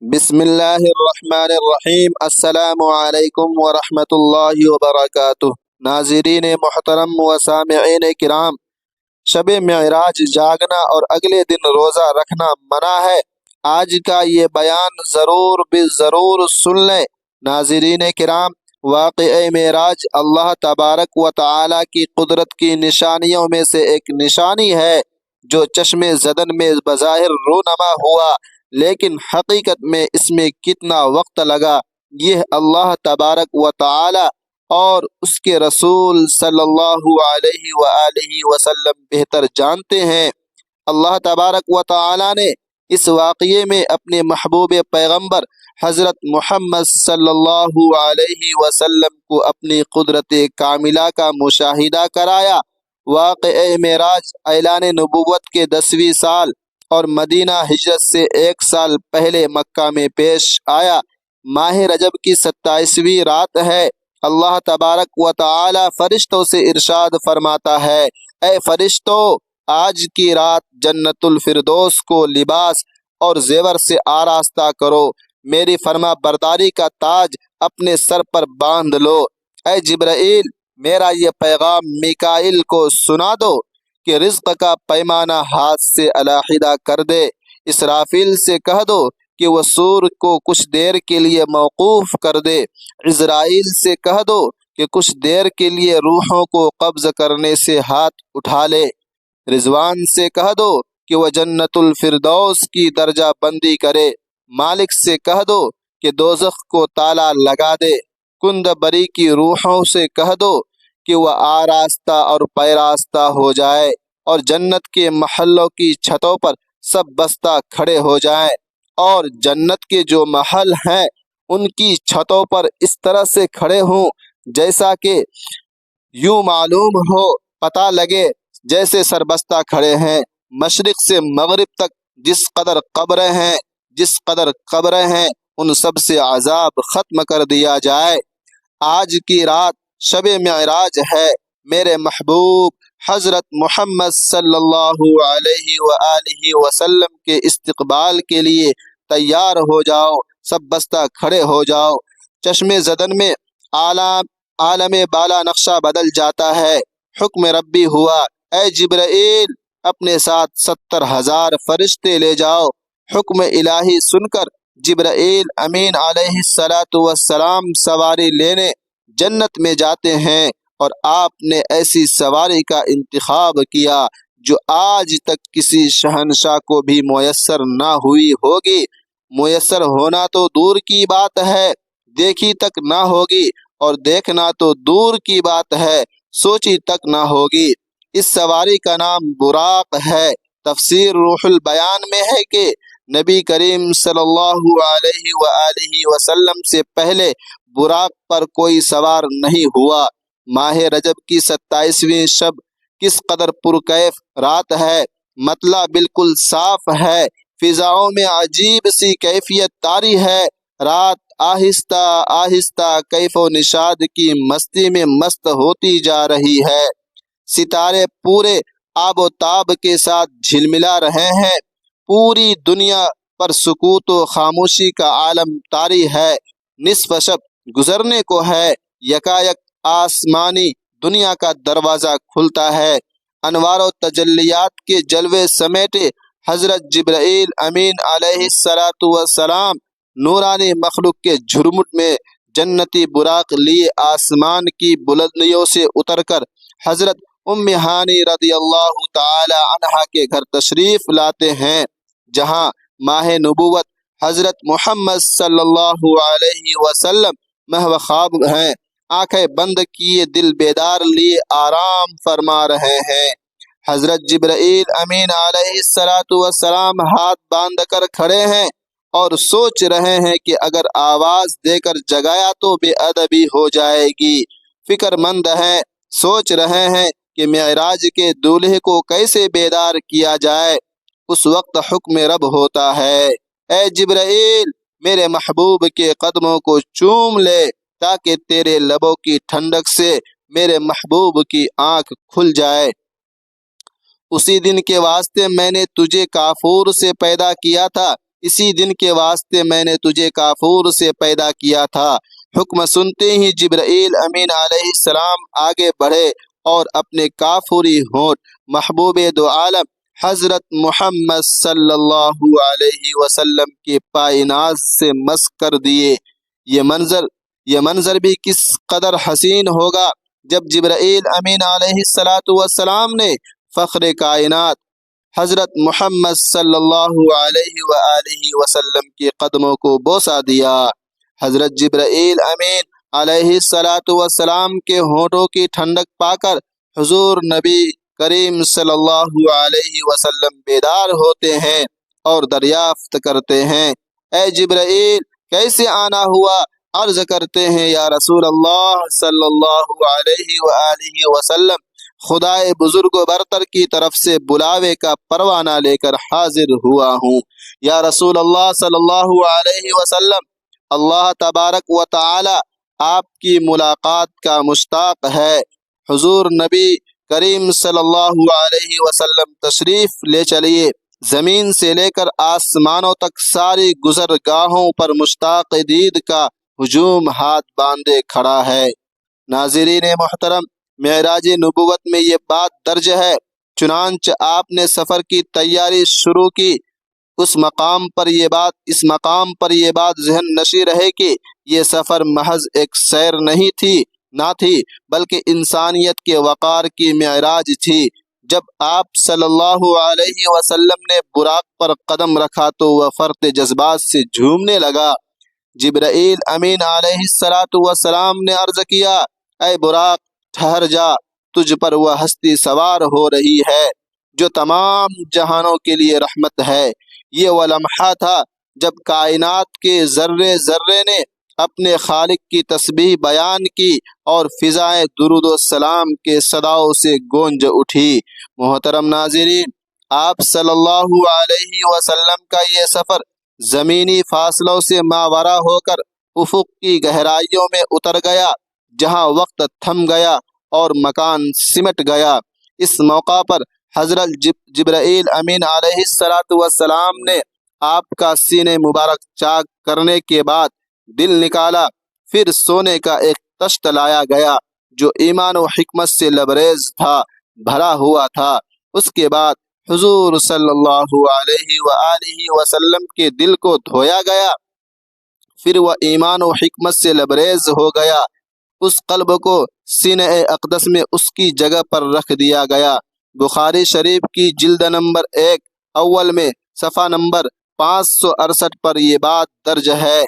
بسم اللہ الرحمن الرحیم۔ السلام علیکم ورحمۃ اللہ وبرکاتہ۔ ناظرین محترم و سامعین کرام، شب معراج جاگنا اور اگلے دن روزہ رکھنا منع ہے۔ آج کا یہ بیان ضرور بالضرور سن لیں۔ ناظرین کرام، واقعہ معراج اللہ تبارک و تعالی کی قدرت کی نشانیوں میں سے ایک نشانی ہے جو چشم زدن میں بظاہر رونما ہوا، لیکن حقیقت میں اس میں کتنا وقت لگا یہ اللہ تبارک و تعالی اور اس کے رسول صلی اللہ علیہ وآلہ وسلم بہتر جانتے ہیں۔ اللہ تبارک و تعالی نے اس واقعے میں اپنے محبوب پیغمبر حضرت محمد صلی اللہ علیہ وسلم کو اپنی قدرت کاملہ کا مشاہدہ کرایا۔ واقعہ معراج اعلان نبوت کے 10ویں سال اور مدینہ ہجرت سے 1 سال پہلے مکہ میں پیش آیا۔ ماہ رجب کی 27ویں رات ہے۔ اللہ تبارک و تعالی فرشتوں سے ارشاد فرماتا ہے، اے فرشتو، آج کی رات جنت الفردوس کو لباس اور زیور سے آراستہ کرو، میری فرما برداری کا تاج اپنے سر پر باندھ لو۔ اے جبرائیل، میرا یہ پیغام میکائیل کو سنا دو کہ رزق کا پیمانہ ہاتھ سے علیحدہ کر دے۔ اسرافیل سے کہہ دو کہ وہ سور کو کچھ دیر کے لیے موقوف کر دے۔ عزرائیل سے کہہ دو کہ کچھ دیر کے لیے روحوں کو قبض کرنے سے ہاتھ اٹھا لے۔ رضوان سے کہہ دو کہ وہ جنت الفردوس کی درجہ بندی کرے۔ مالک سے کہہ دو کہ دوزخ کو تالا لگا دے۔ کند بری کی روحوں سے کہہ دو کہ وہ آراستہ اور پیراستہ ہو جائے اور جنت کے محلوں کی چھتوں پر سب بستہ کھڑے ہو جائیں، اور جنت کے جو محل ہیں ان کی چھتوں پر اس طرح سے کھڑے ہوں جیسا کہ یوں معلوم ہو، پتہ لگے جیسے سربستہ کھڑے ہیں۔ مشرق سے مغرب تک جس قدر قبریں ہیں ان سب سے عذاب ختم کر دیا جائے۔ آج کی رات شب معراج ہے۔ میرے محبوب حضرت محمد صلی اللہ علیہ وآلہ وسلم کے استقبال کے لیے تیار ہو جاؤ، سب بستہ کھڑے ہو جاؤ۔ چشم زدن میں عالم بالا نقشہ بدل جاتا ہے۔ حکم ربی ہوا، اے جبرائیل، اپنے ساتھ 70,000 فرشتے لے جاؤ۔ حکم الہی سن کر جبرائیل امین علیہ السلام سواری لینے جنت میں جاتے ہیں، اور آپ نے ایسی سواری کا انتخاب کیا جو آج تک کسی شہنشاہ کو بھی میسر نہ ہوئی ہوگی۔ میسر ہونا تو دور کی بات ہے، دیکھی تک نہ ہوگی، اور دیکھنا تو دور کی بات ہے، سوچی تک نہ ہوگی۔ اس سواری کا نام براق ہے۔ تفسیر روح البیان میں ہے کہ نبی کریم صلی اللہ علیہ وآلہ وسلم سے پہلے براق پر کوئی سوار نہیں ہوا۔ ماہ رجب کی 27ویں شب کس قدر پرکیف رات ہے، مطلع بالکل صاف ہے، فضاؤں میں عجیب سی کیفیت طاری ہے۔ رات آہستہ آہستہ کیف و نشاد کی مستی میں مست ہوتی جا رہی ہے۔ ستارے پورے آب و تاب کے ساتھ جھلملا رہے ہیں۔ پوری دنیا پر سکوت و خاموشی کا عالم طاری ہے۔ نصف شب گزرنے کو ہے، یکایک آسمانی دنیا کا دروازہ کھلتا ہے۔ انوار و تجلیات کے جلوے سمیٹے حضرت جبرائیل امین علیہ السلام نورانی مخلوق کے جھرمٹ میں جنتی براق لیے آسمان کی بلندیوں سے اتر کر حضرت ام ہانی رضی اللہ تعالی عنہا کے گھر تشریف لاتے ہیں، جہاں ماہ نبوت حضرت محمد صلی اللہ علیہ وسلم محو خواب ہیں، آنکھیں بند کیے دل بیدار لیے آرام فرما رہے ہیں۔ حضرت جبرائیل امین علیہ السلام ہاتھ باندھ کر کھڑے ہیں اور سوچ رہے ہیں کہ اگر آواز دے کر جگایا تو بے ادبی ہو جائے گی۔ فکر مند ہیں، سوچ رہے ہیں کہ معراج کے دولہے کو کیسے بیدار کیا جائے۔ اس وقت حکم رب ہوتا ہے، اے جبرائیل، میرے محبوب کے قدموں کو چوم لے تاکہ تیرے لبوں کی ٹھنڈک سے میرے محبوب کی آنکھ کھل جائے۔ اسی دن کے واسطے میں نے تجھے کافور سے پیدا کیا تھا، اسی دن کے واسطے میں نے تجھے کافور سے پیدا کیا تھا۔ حکم سنتے ہی جبرائیل امین علیہ السلام آگے بڑھے اور اپنے کافری ہونٹ محبوب دو عالم حضرت محمد صلی اللہ علیہ وسلم کے پائے ناز سے مس کر دیے۔ یہ منظر بھی کس قدر حسین ہوگا جب جبرائیل امین علیہ السلام نے فخر کائنات حضرت محمد صلی اللہ علیہ وآلہ وسلم کے قدموں کو بوسہ دیا۔ حضرت جبرائیل امین علیہ السلام کے ہونٹوں کی ٹھنڈک پا کر حضور نبی کریم صلی اللہ علیہ وسلم بیدار ہوتے ہیں اور دریافت کرتے ہیں، اے جبرائیل کیسے آنا ہوا؟ عرض کرتے ہیں، یا رسول اللہ صلی اللہ علیہ وآلہ وسلم، خدائے بزرگ و برتر کی طرف سے بلاوے کا پروانہ لے کر حاضر ہوا ہوں۔ یا رسول اللہ صلی اللہ علیہ وسلم، اللہ تبارک و تعالی آپ کی ملاقات کا مشتاق ہے۔ حضور نبی کریم صلی اللہ علیہ وسلم تشریف لے چلیے۔ زمین سے لے کر آسمانوں تک ساری گزرگاہوں پر مشتاق دید کا ہجوم ہاتھ باندھے کھڑا ہے۔ ناظرین محترم، معراج نبوت میں یہ بات درج ہے، چنانچہ آپ نے سفر کی تیاری شروع کی۔ اس مقام پر یہ بات ذہن نشی رہے کہ یہ سفر محض ایک سیر نہ تھی بلکہ انسانیت کے وقار کی معراج تھی۔ جب آپ صلی اللہ علیہ وسلم نے براق پر قدم رکھا تو وہ فرط جذبات سے جھومنے لگا۔ جبرائیل امین علیہ السلام نے عرض کیا، اے براق ٹھہر جا، تجھ پر وہ ہستی سوار ہو رہی ہے جو تمام جہانوں کے لیے رحمت ہے۔ یہ وہ لمحہ تھا جب کائنات کے ذرے ذرے نے اپنے خالق کی تسبیح بیان کی اور فضائیں درود و سلام کے صداؤں سے گونج اٹھی۔ محترم ناظرین، آپ صلی اللہ علیہ وسلم کا یہ سفر زمینی فاصلوں سے ماورا ہو کر افق کی گہرائیوں میں اتر گیا، جہاں وقت تھم گیا اور مکان سمٹ گیا۔ اس موقع پر حضرت جبرائیل امین علیہ السلام نے آپ کا سینے مبارک چاک کرنے کے بعد دل نکالا، پھر سونے کا ایک تشت لایا گیا جو ایمان و حکمت سے لبریز تھا، بھرا ہوا تھا۔ اس کے بعد حضور صلی اللہ علیہ وآلہ وسلم کے دل کو دھویا گیا، پھر وہ ایمان و حکمت سے لبریز ہو گیا۔ اس قلب کو سینہ اقدس میں اس کی جگہ پر رکھ دیا گیا۔ بخاری شریف کی جلد نمبر 1 اول میں صفحہ نمبر 568 پر یہ بات درج ہے۔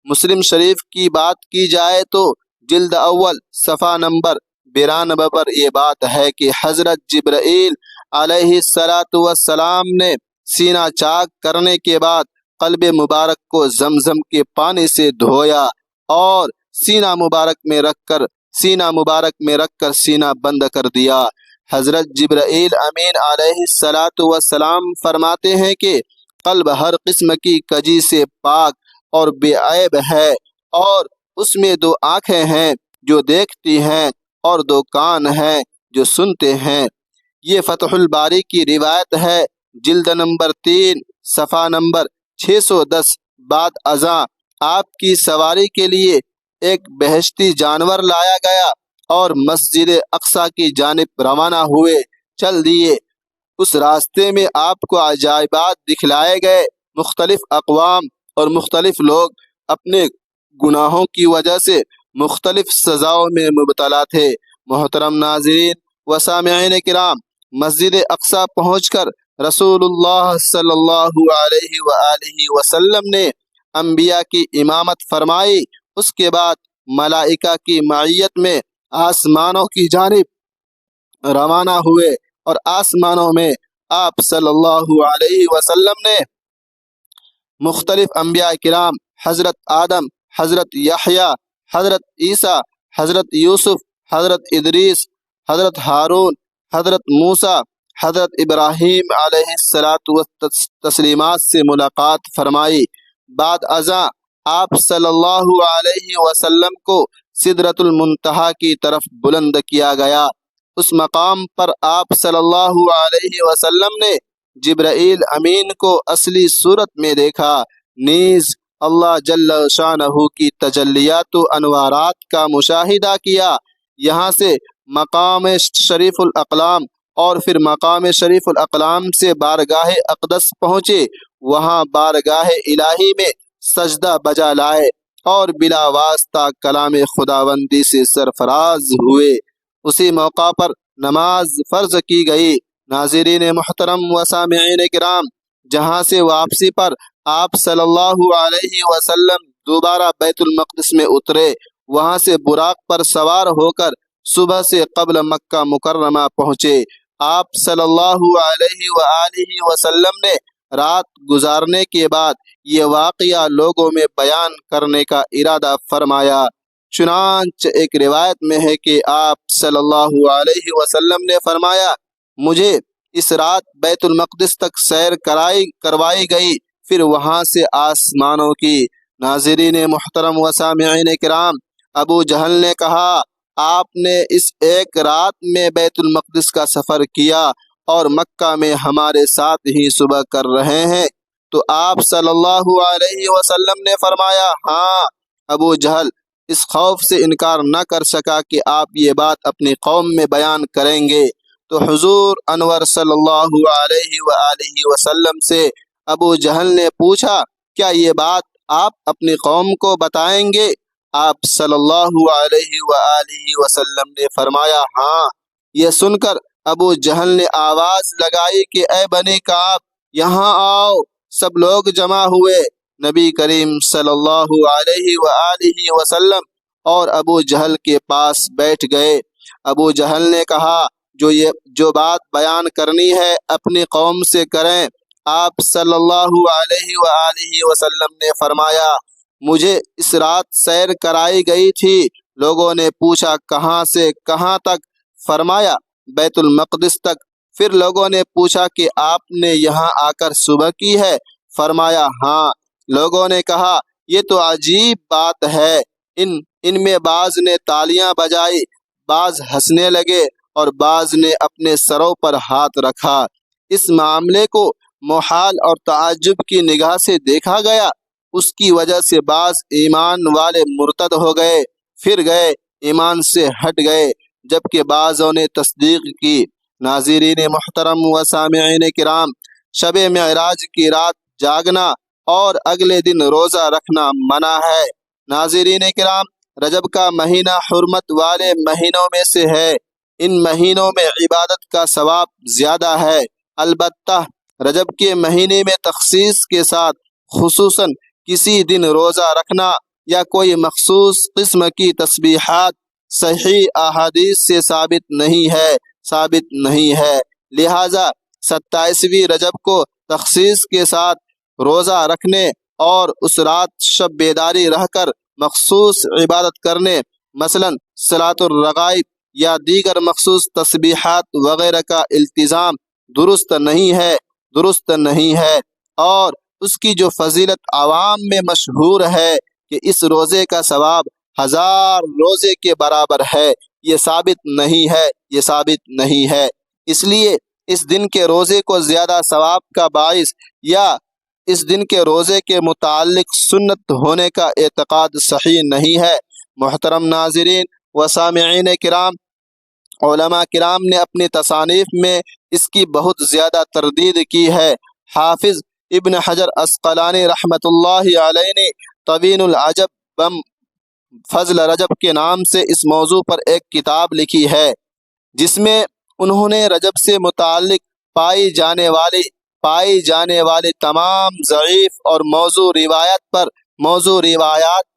مسلم شریف کی بات کی جائے تو جلد اول صفحہ نمبر 92 پر یہ بات ہے کہ حضرت جبرائیل علیہ السلام نے سینہ چاک کرنے کے بعد قلب مبارک کو زمزم کے پانی سے دھویا اور سینہ مبارک میں رکھ کر سینہ بند کر دیا۔ حضرت جبرائیل امین علیہ السلام فرماتے ہیں کہ قلب ہر قسم کی کجی سے پاک اور بے عیب ہے، اور اس میں 2 آنکھیں ہیں جو دیکھتی ہیں اور 2 کان ہیں جو سنتے ہیں۔ یہ فتح الباری کی روایت ہے، جلد نمبر 3 صفحہ نمبر 610۔ بعد ازاں آپ کی سواری کے لیے ایک بہشتی جانور لایا گیا اور مسجد اقصی کی جانب روانہ ہوئے، چل دیے۔ اس راستے میں آپ کو عجائبات دکھلائے گئے۔ مختلف اقوام اور مختلف لوگ اپنے گناہوں کی وجہ سے مختلف سزاؤں میں مبتلا تھے۔ محترم ناظرین و سامعین کرام، مسجد اقصی پہنچ کر رسول اللہ صلی اللہ علیہ وآلہ وسلم نے انبیاء کی امامت فرمائی۔ اس کے بعد ملائکہ کی معیت میں آسمانوں کی جانب روانہ ہوئے اور آسمانوں میں آپ صلی اللہ علیہ وسلم نے مختلف انبیاء کرام، حضرت آدم، حضرت یحییٰ، حضرت عیسیٰ، حضرت یوسف، حضرت ادریس، حضرت ہارون، حضرت موسیٰ، حضرت ابراہیم علیہ السلام سے ملاقات فرمائی۔ بعد ازاں آپ صلی اللہ علیہ وسلم کو سدرۃ المنتہا کی طرف بلند کیا گیا۔ اس مقام پر آپ صلی اللہ علیہ وسلم نے جبرائیل امین کو اصلی صورت میں دیکھا، نیز اللہ جل شانہ کی تجلیات و انوارات کا مشاہدہ کیا۔ یہاں سے مقام شریف الاقلام اور پھر مقام شریف الاقلام سے بارگاہ اقدس پہنچے۔ وہاں بارگاہ الہی میں سجدہ بجا لائے اور بلا واسطہ کلام خداوندی سے سرفراز ہوئے۔ اسی موقع پر نماز فرض کی گئی۔ ناظرین محترم و سامعین کرام، جہاں سے واپسی پر آپ صلی اللہ علیہ وسلم دوبارہ بیت المقدس میں اترے، وہاں سے براق پر سوار ہو کر صبح سے قبل مکہ مکرمہ پہنچے۔ آپ صلی اللہ علیہ وآلہ وسلم نے رات گزارنے کے بعد یہ واقعہ لوگوں میں بیان کرنے کا ارادہ فرمایا۔ چنانچہ ایک روایت میں ہے کہ آپ صلی اللہ علیہ وسلم نے فرمایا، مجھے اس رات بیت المقدس تک سیر کروائی گئی، پھر وہاں سے آسمانوں کی۔ ناظرین محترم و سامعین کرام، ابو جہل نے کہا، آپ نے اس ایک رات میں بیت المقدس کا سفر کیا اور مکہ میں ہمارے ساتھ ہی صبح کر رہے ہیں؟ تو آپ صلی اللہ علیہ وسلم نے فرمایا، ہاں۔ ابو جہل اس خوف سے انکار نہ کر سکا کہ آپ یہ بات اپنی قوم میں بیان کریں گے، تو حضور انور صلی اللہ علیہ وآلہ وسلم سے ابو جہل نے پوچھا، کیا یہ بات آپ اپنی قوم کو بتائیں گے؟ آپ صلی اللہ علیہ وآلہ وسلم نے فرمایا، ہاں۔ یہ سن کر ابو جہل نے آواز لگائی کہ اے بنی کعب، یہاں آؤ۔ سب لوگ جمع ہوئے، نبی کریم صلی اللہ علیہ وآلہ وسلم اور ابو جہل کے پاس بیٹھ گئے۔ ابو جہل نے کہا، جو بات بیان کرنی ہے اپنی قوم سے کریں۔ آپ صلی اللہ علیہ وآلہ وسلم نے فرمایا، مجھے اس رات سیر کرائی گئی تھی۔ لوگوں نے پوچھا، کہاں سے کہاں تک؟ فرمایا، بیت المقدس تک۔ پھر لوگوں نے پوچھا کہ آپ نے یہاں آ کر صبح کی ہے؟ فرمایا، ہاں۔ لوگوں نے کہا، یہ تو عجیب بات ہے۔ ان میں بعض نے تالیاں بجائی، بعض ہنسنے لگے اور بعض نے اپنے سروں پر ہاتھ رکھا۔ اس معاملے کو محال اور تعجب کی نگاہ سے دیکھا گیا۔ اس کی وجہ سے بعض ایمان والے مرتد ہو گئے، پھر گئے، ایمان سے ہٹ گئے، جبکہ بعضوں نے تصدیق کی۔ ناظرین محترم و سامعین کرام، شب معراج کی رات جاگنا اور اگلے دن روزہ رکھنا منع ہے۔ ناظرین کرام، رجب کا مہینہ حرمت والے مہینوں میں سے ہے۔ ان مہینوں میں عبادت کا ثواب زیادہ ہے۔ البتہ رجب کے مہینے میں تخصیص کے ساتھ خصوصاً کسی دن روزہ رکھنا یا کوئی مخصوص قسم کی تسبیحات صحیح احادیث سے ثابت نہیں ہے۔ لہٰذا 27ویں رجب کو تخصیص کے ساتھ روزہ رکھنے اور اس رات شب بیداری رہ کر مخصوص عبادت کرنے، مثلا صلاۃ الرغائب یا دیگر مخصوص تسبیحات وغیرہ کا التزام درست نہیں ہے، اور اس کی جو فضیلت عوام میں مشہور ہے کہ اس روزے کا ثواب 1000 روزے کے برابر ہے، یہ ثابت نہیں ہے۔ اس لیے اس دن کے روزے کو زیادہ ثواب کا باعث یا اس دن کے روزے کے متعلق سنت ہونے کا اعتقاد صحیح نہیں ہے۔ محترم ناظرین و سامعین کرام، علماء کرام نے اپنی تصانیف میں اس کی بہت زیادہ تردید کی ہے۔ حافظ ابن حجر عسقلانی رحمۃ اللہ علیہ نے طویل العجب بم فضل رجب کے نام سے اس موضوع پر ایک کتاب لکھی ہے، جس میں انہوں نے رجب سے متعلق پائی جانے والی تمام ضعیف اور موضوع روایات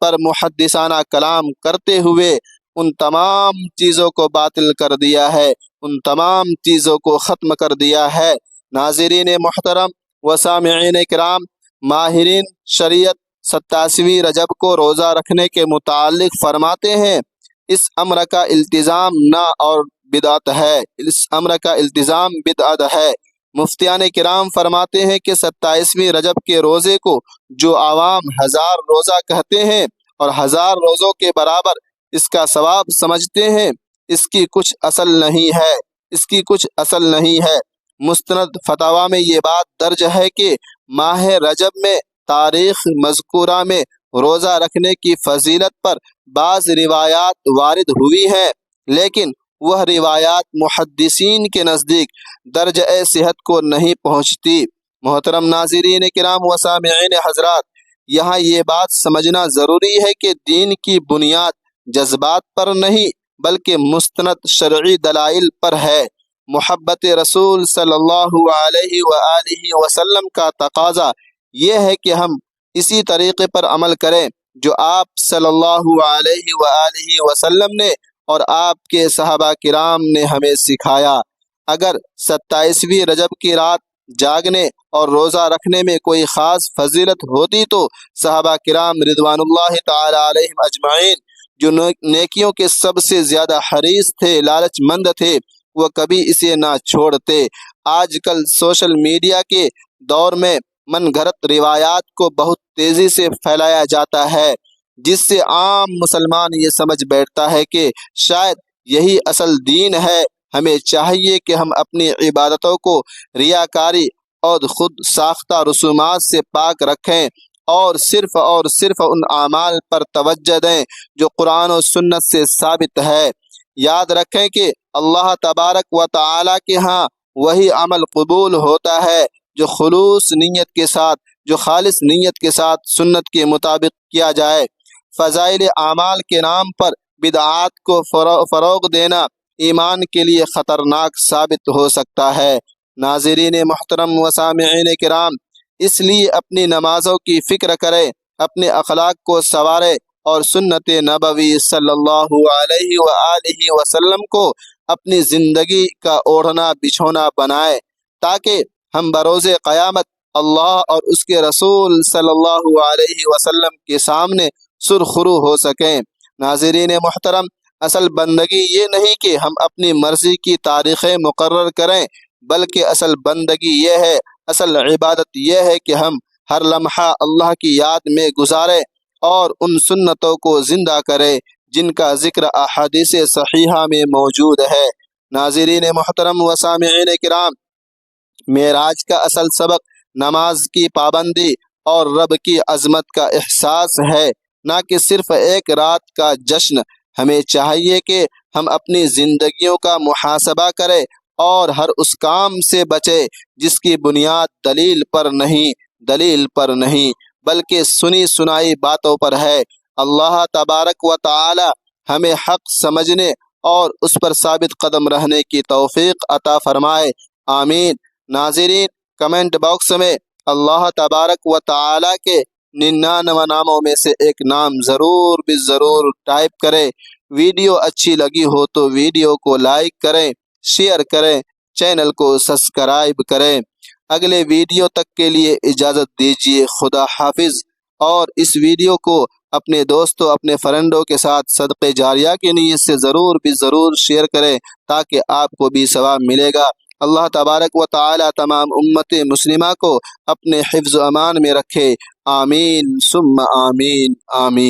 پر محدثانہ کلام کرتے ہوئے ان تمام چیزوں کو باطل کر دیا ہے، ان تمام چیزوں کو ختم کر دیا ہے۔ ناظرین محترم و سامعین کرام، ماہرین شریعت 27ویں رجب کو روزہ رکھنے کے متعلق فرماتے ہیں، اس امر کا التزام بدعت ہے۔ مفتیان کرام فرماتے ہیں کہ 27ویں رجب کے روزے کو جو عوام 1000 روزہ کہتے ہیں اور 1000 روزوں کے برابر اس کا ثواب سمجھتے ہیں، اس کی کچھ اصل نہیں ہے۔ مستند فتاوا میں یہ بات درج ہے کہ ماہ رجب میں تاریخ مذکورہ میں روزہ رکھنے کی فضیلت پر بعض روایات وارد ہوئی ہیں، لیکن وہ روایات محدثین کے نزدیک درجہ صحت کو نہیں پہنچتی۔ محترم ناظرین کرام و سامعین حضرات، یہاں یہ بات سمجھنا ضروری ہے کہ دین کی بنیاد جذبات پر نہیں بلکہ مستند شرعی دلائل پر ہے۔ محبت رسول صلی اللہ علیہ وآلہ وسلم کا تقاضا یہ ہے کہ ہم اسی طریقے پر عمل کریں جو آپ صلی اللہ علیہ وآلہ وسلم نے اور آپ کے صحابہ کرام نے ہمیں سکھایا۔ اگر 27ویں رجب کی رات جاگنے اور روزہ رکھنے میں کوئی خاص فضیلت ہوتی تو صحابہ کرام رضوان اللہ تعالی علیہم اجمعین جو نیکیوں کے سب سے زیادہ حریص تھے، لالچ مند تھے، وہ کبھی اسے نہ چھوڑتے۔ آج کل سوشل میڈیا کے دور میں من گھڑت روایات کو بہت تیزی سے پھیلایا جاتا ہے، جس سے عام مسلمان یہ سمجھ بیٹھتا ہے کہ شاید یہی اصل دین ہے۔ ہمیں چاہیے کہ ہم اپنی عبادتوں کو ریاکاری اور خود ساختہ رسومات سے پاک رکھیں اور صرف ان اعمال پر توجہ دیں جو قرآن و سنت سے ثابت ہے۔ یاد رکھیں کہ اللہ تبارک و تعالی کے ہاں وہی عمل قبول ہوتا ہے جو خالص نیت کے ساتھ سنت کے مطابق کیا جائے۔ فضائل اعمال کے نام پر بدعات کو فروغ دینا ایمان کے لیے خطرناک ثابت ہو سکتا ہے۔ ناظرین محترم و سامعین کرام، اس لیے اپنی نمازوں کی فکر کریں، اپنے اخلاق کو سنواریں اور سنت نبوی صلی اللہ علیہ وآلہ وسلم کو اپنی زندگی کا اوڑھنا بچھونا بنائیں تاکہ ہم بروز قیامت اللہ اور اس کے رسول صلی اللہ علیہ وسلم کے سامنے سرخرو ہو سکیں۔ ناظرین محترم، اصل بندگی یہ نہیں کہ ہم اپنی مرضی کی تاریخیں مقرر کریں، بلکہ اصل عبادت یہ ہے کہ ہم ہر لمحہ اللہ کی یاد میں گزاریں اور ان سنتوں کو زندہ کریں جن کا ذکر احادیث صحیحہ میں موجود ہے۔ ناظرین محترم و سامعین کرام، معراج کا اصل سبق نماز کی پابندی اور رب کی عظمت کا احساس ہے، نہ کہ صرف ایک رات کا جشن۔ ہمیں چاہیے کہ ہم اپنی زندگیوں کا محاسبہ کریں اور ہر اس کام سے بچیں جس کی بنیاد دلیل پر نہیں بلکہ سنی سنائی باتوں پر ہے۔ اللہ تبارک و تعالی ہمیں حق سمجھنے اور اس پر ثابت قدم رہنے کی توفیق عطا فرمائے، آمین۔ ناظرین، کمنٹ باکس میں اللہ تبارک و تعالی کے 99 ناموں میں سے ایک نام ضرور ٹائپ کریں۔ ویڈیو اچھی لگی ہو تو ویڈیو کو لائک کریں، شیئر کریں، چینل کو سبسکرائب کریں۔ اگلے ویڈیو تک کے لیے اجازت دیجیے، خدا حافظ۔ اور اس ویڈیو کو اپنے دوستوں، اپنے فرینڈوں کے ساتھ صدقے جاریہ کی نیت سے ضرور شیئر کریں تاکہ آپ کو بھی ثواب ملے گا۔ اللہ تبارک و تعالی تمام امت مسلمہ کو اپنے حفظ و امان میں رکھے، آمین ثم آمین آمین۔